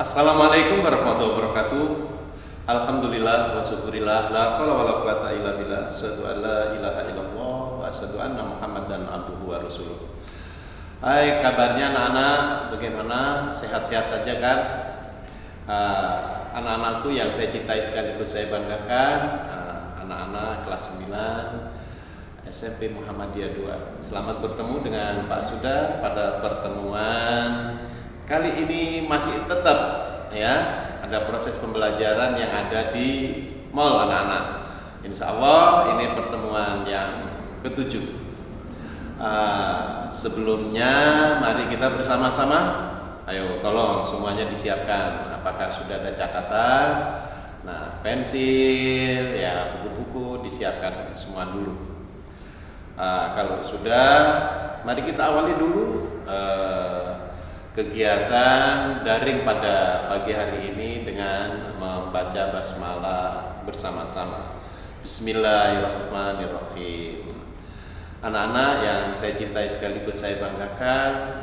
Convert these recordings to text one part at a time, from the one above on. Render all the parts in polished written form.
Assalamualaikum warahmatullahi wabarakatuh. Alhamdulillah wa syukurillah la haula wala quwata illa billah. Asyhadu an la ilaha illallah wa asyhadu anna Muhammadan abduhu wa rasuluh. Hai, kabarnya anak-anak, bagaimana? Sehat-sehat saja kan? Anak-anakku yang saya cintai sekaligus saya banggakan, anak-anak kelas 9 SMP Muhammadiyah 2. Selamat bertemu dengan Pak Sudar pada pertemuan kali ini. Masih tetap ya ada proses pembelajaran yang ada di mall anak-anak. Insya Allah ini pertemuan yang ketujuh. Sebelumnya mari kita bersama-sama, ayo tolong semuanya disiapkan. Apakah sudah ada catatan, pensil, ya buku-buku disiapkan semua dulu. Kalau sudah, mari kita awali dulu kegiatan daring pada pagi hari ini dengan membaca basmalah bersama-sama. Bismillahirrahmanirrahim. Anak-anak yang saya cintai sekaligus saya banggakan,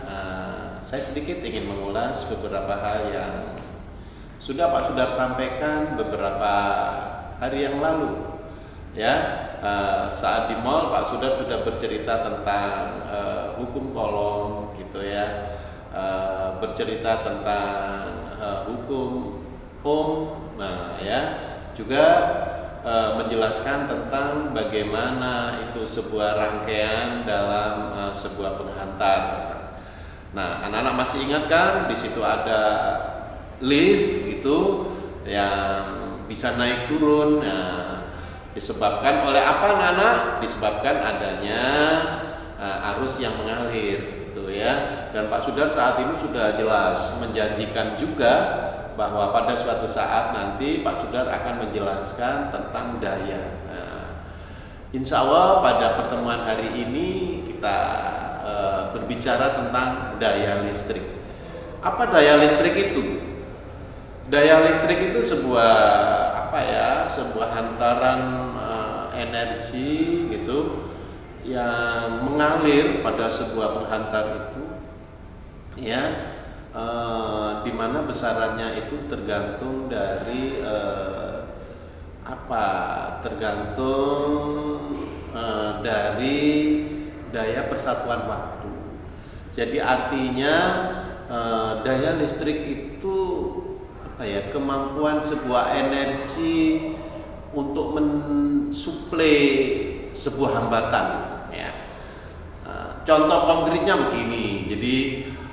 saya sedikit ingin mengulas beberapa hal yang sudah Pak Sudar sampaikan beberapa hari yang lalu. Ya, saat di mall Pak Sudar sudah bercerita tentang hukum kolom gitu ya, bercerita tentang hukum ya, juga menjelaskan tentang bagaimana itu sebuah rangkaian dalam sebuah penghantar. Nah, anak-anak masih ingat kan di situ ada lift itu yang bisa naik turun. Disebabkan oleh apa anak-anak? Disebabkan adanya arus yang mengalir gitu ya. Dan Pak Sudar saat ini sudah jelas menjanjikan juga bahwa pada suatu saat nanti Pak Sudar akan menjelaskan tentang daya. Insya Allah pada pertemuan hari ini kita berbicara tentang daya listrik. Apa daya listrik itu? Daya listrik itu sebuah sebuah hantaran energi gitu yang mengalir pada sebuah penghantar itu ya, di mana besarannya itu tergantung dari dari daya persatuan waktu. Jadi artinya daya listrik itu kemampuan sebuah energi untuk mensuplai sebuah hambatan ya. Contoh konkretnya begini. Jadi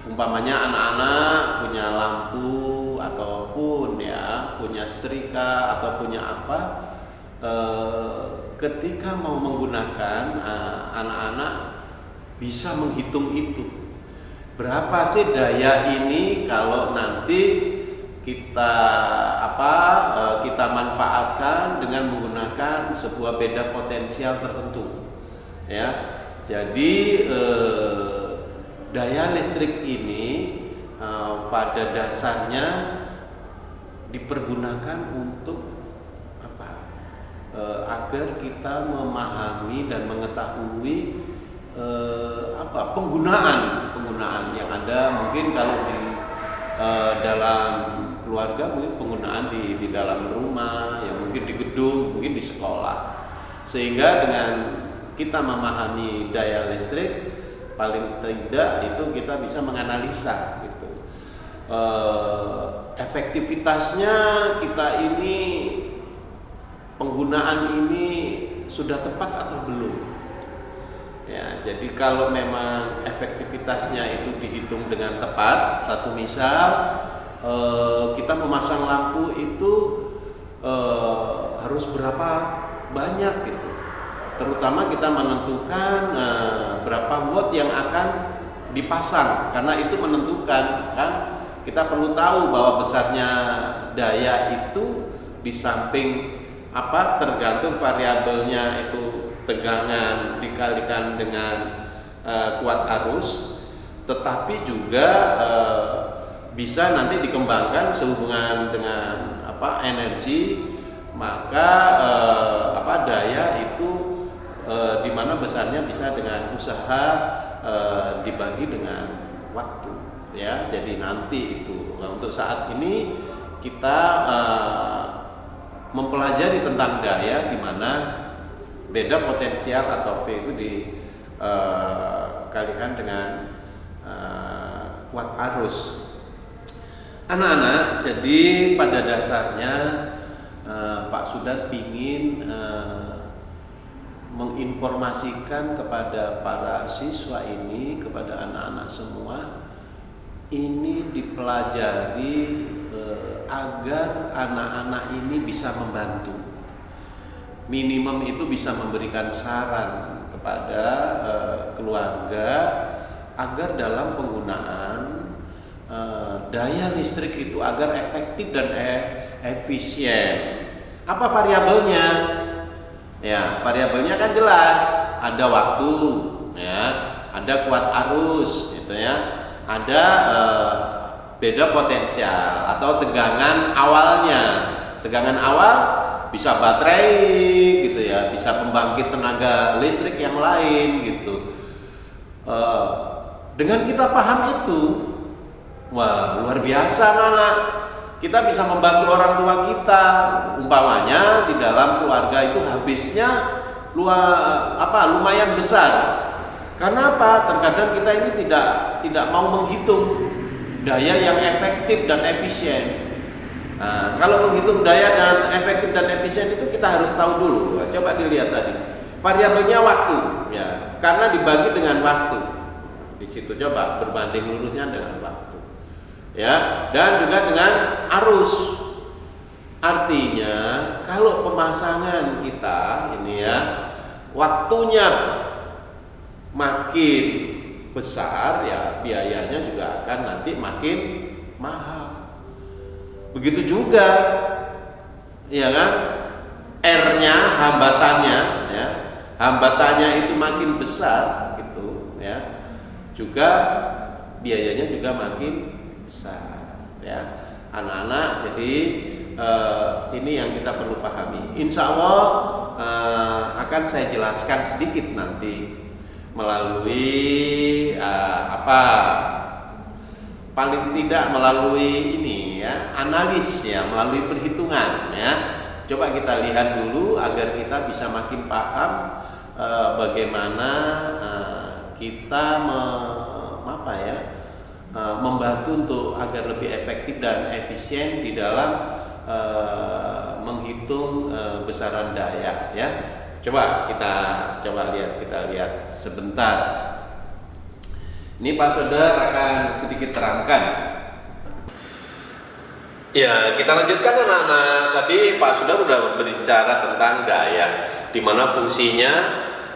umpamanya anak-anak punya lampu ataupun ya punya setrika atau punya apa, ketika mau menggunakan, anak-anak bisa menghitung itu berapa sih daya ini kalau nanti kita manfaatkan dengan menggunakan sebuah beda potensial tertentu ya. Jadi daya listrik ini pada dasarnya dipergunakan untuk agar kita memahami dan mengetahui penggunaan yang ada. Mungkin kalau di dalam keluarga, mungkin penggunaan di dalam rumah, ya mungkin di gedung, mungkin di sekolah. Sehingga dengan kita memahami daya listrik, paling tidak itu kita bisa menganalisa gitu. Efektivitasnya kita ini, penggunaan ini sudah tepat atau belum. Ya, jadi kalau memang efektivitasnya itu dihitung dengan tepat, satu misal kita memasang lampu itu harus berapa banyak gitu. Terutama kita menentukan berapa watt yang akan dipasang, karena itu menentukan kan. Kita perlu tahu bahwa besarnya daya itu di samping tergantung variabelnya itu tegangan dikalikan dengan kuat arus, tetapi juga bisa nanti dikembangkan sehubungan dengan energi, maka daya itu di mana besarnya bisa dengan usaha dibagi dengan waktu. ya. Jadi nanti itu. Nah, untuk saat ini kita mempelajari tentang daya, di mana beda potensial atau V itu dikalikan dengan kuat arus. Anak-anak, jadi pada dasarnya Pak Sudar ingin menginformasikan kepada para siswa ini, kepada anak-anak semua, ini dipelajari agar anak-anak ini bisa membantu. Minimum itu bisa memberikan saran kepada keluarga agar dalam penggunaan daya listrik itu agar efektif dan efisien. Apa variabelnya? Ya, variabelnya kan jelas, ada waktu, ya, ada kuat arus, gitu ya, ada beda potensial atau tegangan awalnya. Tegangan awal bisa baterai, gitu ya, bisa pembangkit tenaga listrik yang lain, gitu. Dengan kita paham itu, wah luar biasa anak. Kita bisa membantu orang tua kita, umpamanya di dalam keluarga itu habisnya lumayan besar. Karena apa? Terkadang kita ini tidak mau menghitung daya yang efektif dan efisien. Nah, kalau menghitung daya dan efektif dan efisien itu kita harus tahu dulu. Coba dilihat tadi, variabelnya waktu, ya, karena dibagi dengan waktu. Di situ coba berbanding lurusnya dengan waktu. Ya, dan juga dengan arus. Artinya kalau pemasangan kita ini ya, waktunya makin besar, ya biayanya juga akan nanti makin mahal. Begitu juga, ya kan, R-nya, hambatannya, ya, hambatannya itu makin besar, gitu, ya, juga biayanya juga makin besar, ya, anak-anak. Jadi ini yang kita perlu pahami. Insya Allah akan saya jelaskan sedikit nanti melalui paling tidak melalui ini ya, analis ya, melalui perhitungan ya. Coba kita lihat dulu agar kita bisa makin paham bagaimana kita membantu untuk agar lebih efektif dan efisien di dalam menghitung besaran daya ya. Kita lihat sebentar. Ini Pak Sudar akan sedikit terangkan. Ya, kita lanjutkan anak-anak. Tadi Pak Sudar sudah berbicara tentang daya, di mana fungsinya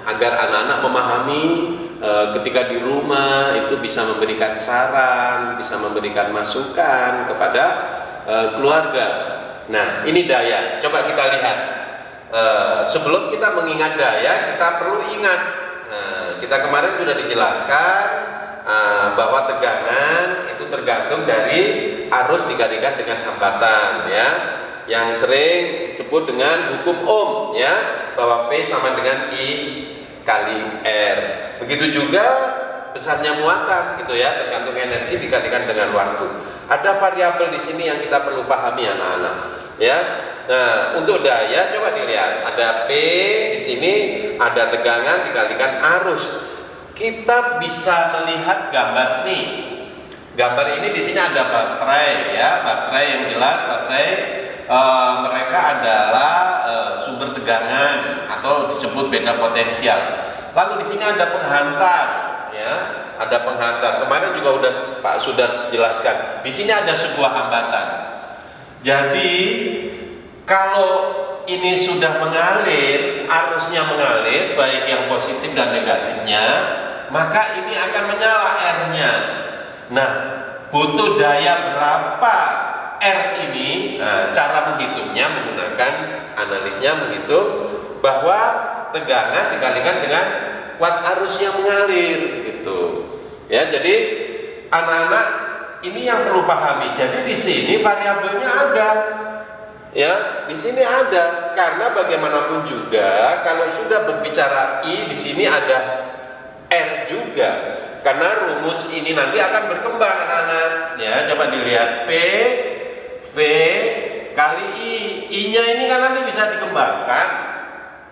agar anak-anak memahami ketika di rumah itu bisa memberikan saran, bisa memberikan masukan kepada keluarga. Nah, ini daya. Coba kita lihat. Sebelum kita mengingat daya, kita perlu ingat. Kita kemarin sudah dijelaskan bahwa tegangan itu tergantung dari arus dikalikan dengan hambatan, ya, yang sering disebut dengan hukum Ohm, ya, bahwa V sama dengan I kali R. Begitu juga besarnya muatan, gitu ya, tergantung energi dikalikan dengan waktu. Ada variabel di sini yang kita perlu pahami anak-anak, ya. Nah, untuk daya coba dilihat, ada P di sini, ada tegangan dikalikan arus. Kita bisa melihat gambar nih. Gambar ini di sini ada baterai, ya, baterai yang jelas, baterai mereka adalah sumber tegangan atau disebut beda potensial. Lalu di sini ada penghantar, ya, ada penghantar. Kemarin juga udah Pak Sudar jelaskan. Di sini ada sebuah hambatan. Jadi kalau ini sudah mengalir, arusnya mengalir, baik yang positif dan negatifnya, maka ini akan menyala R-nya. Nah, butuh daya berapa R ini? Nah, cara menghitungnya menggunakan analisnya menghitung bahwa tegangan dikalikan dengan kuat arus yang mengalir, gitu. Ya, jadi anak-anak ini yang perlu pahami. Jadi di sini variabelnya ada. Ya, di sini ada, karena bagaimanapun juga kalau sudah berbicara I, di sini ada R juga, karena rumus ini nanti akan berkembang anak-anak ya. Coba dilihat P V kali I nya ini kan nanti bisa dikembangkan,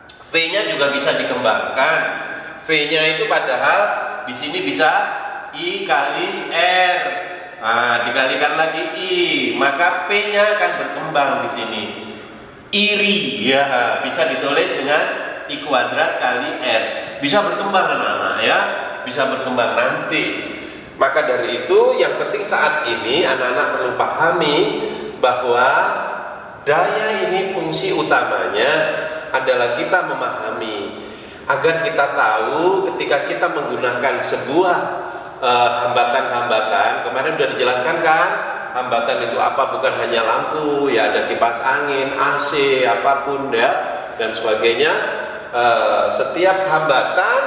V nya juga bisa dikembangkan. V nya itu padahal di sini bisa I kali R, nah, dikalikan lagi I, maka P nya akan berkembang di sini. Iri ya, bisa ditulis dengan I kuadrat kali R, bisa berkembang anak-anak ya, bisa berkembang nanti. Maka dari itu yang penting saat ini anak-anak perlu pahami bahwa daya ini fungsi utamanya adalah kita memahami, agar kita tahu ketika kita menggunakan sebuah hambatan-hambatan. Kemarin sudah dijelaskan kan, hambatan itu apa, bukan hanya lampu ya, ada kipas angin, AC, apapun ya, dan sebagainya. Setiap hambatan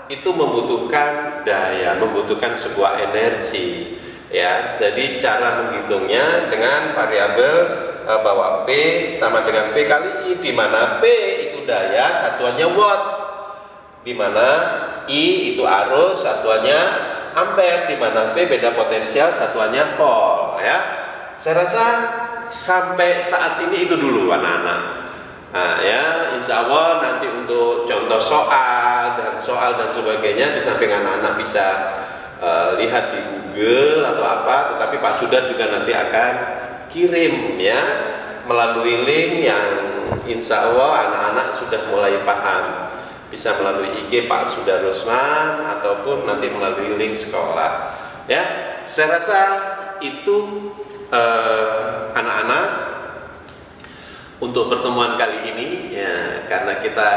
itu membutuhkan daya, membutuhkan sebuah energi ya. Jadi cara menghitungnya dengan variabel bahwa P sama dengan V kali I, di mana P itu daya, satuannya watt, di mana I itu arus, satuannya ampere, di mana V beda potensial, satuannya volt ya. Saya rasa sampai saat ini itu dulu anak-anak. Nah ya, insya Allah nanti untuk contoh soal dan sebagainya, di samping anak-anak bisa lihat di Google atau apa, tetapi Pak Sudar juga nanti akan kirim ya melalui link yang insya Allah anak-anak sudah mulai paham. Bisa melalui IG Pak Sudar Rusman ataupun nanti melalui link sekolah ya. Saya rasa itu anak-anak untuk pertemuan kali ini ya, karena kita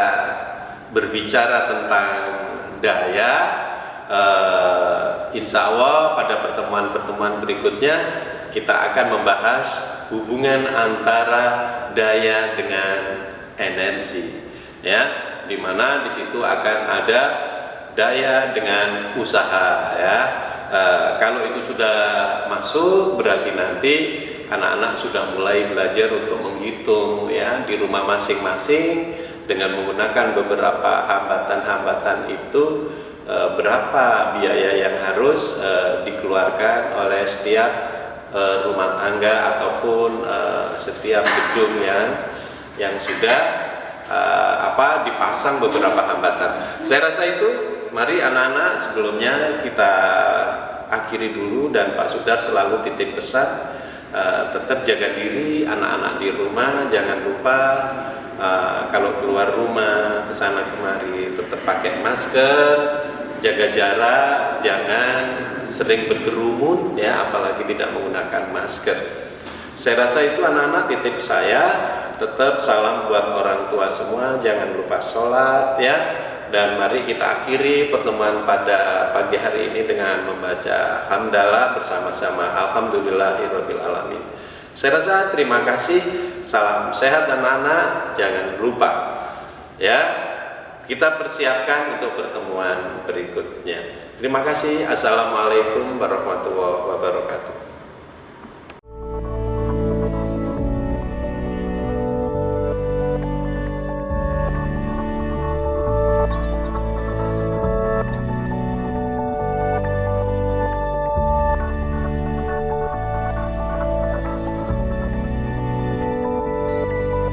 berbicara tentang daya, insya Allah pada pertemuan-pertemuan berikutnya kita akan membahas hubungan antara daya dengan energi ya, dimana di situ akan ada daya dengan usaha ya. Kalau itu sudah masuk, berarti nanti anak-anak sudah mulai belajar untuk menghitung ya di rumah masing-masing dengan menggunakan beberapa hambatan-hambatan itu, berapa biaya yang harus dikeluarkan oleh setiap rumah tangga ataupun setiap gedung yang sudah dipasang beberapa hambatan. Saya rasa itu, mari anak-anak sebelumnya kita akhiri dulu, dan Pak Sudar selalu titip pesan tetap jaga diri anak-anak di rumah, jangan lupa kalau keluar rumah kesana kemari tetap pakai masker, jaga jarak, jangan sering berkerumun ya, apalagi tidak menggunakan masker. Saya rasa itu anak-anak titip saya. Tetap salam buat orang tua semua, jangan lupa sholat ya. Dan mari kita akhiri pertemuan pada pagi hari ini dengan membaca hamdalah bersama-sama. Alhamdulillahirabbil alamin. Saya rasa terima kasih. Salam sehat anak-anak, jangan lupa ya, kita persiapkan untuk pertemuan berikutnya. Terima kasih. Assalamualaikum warahmatullahi wabarakatuh.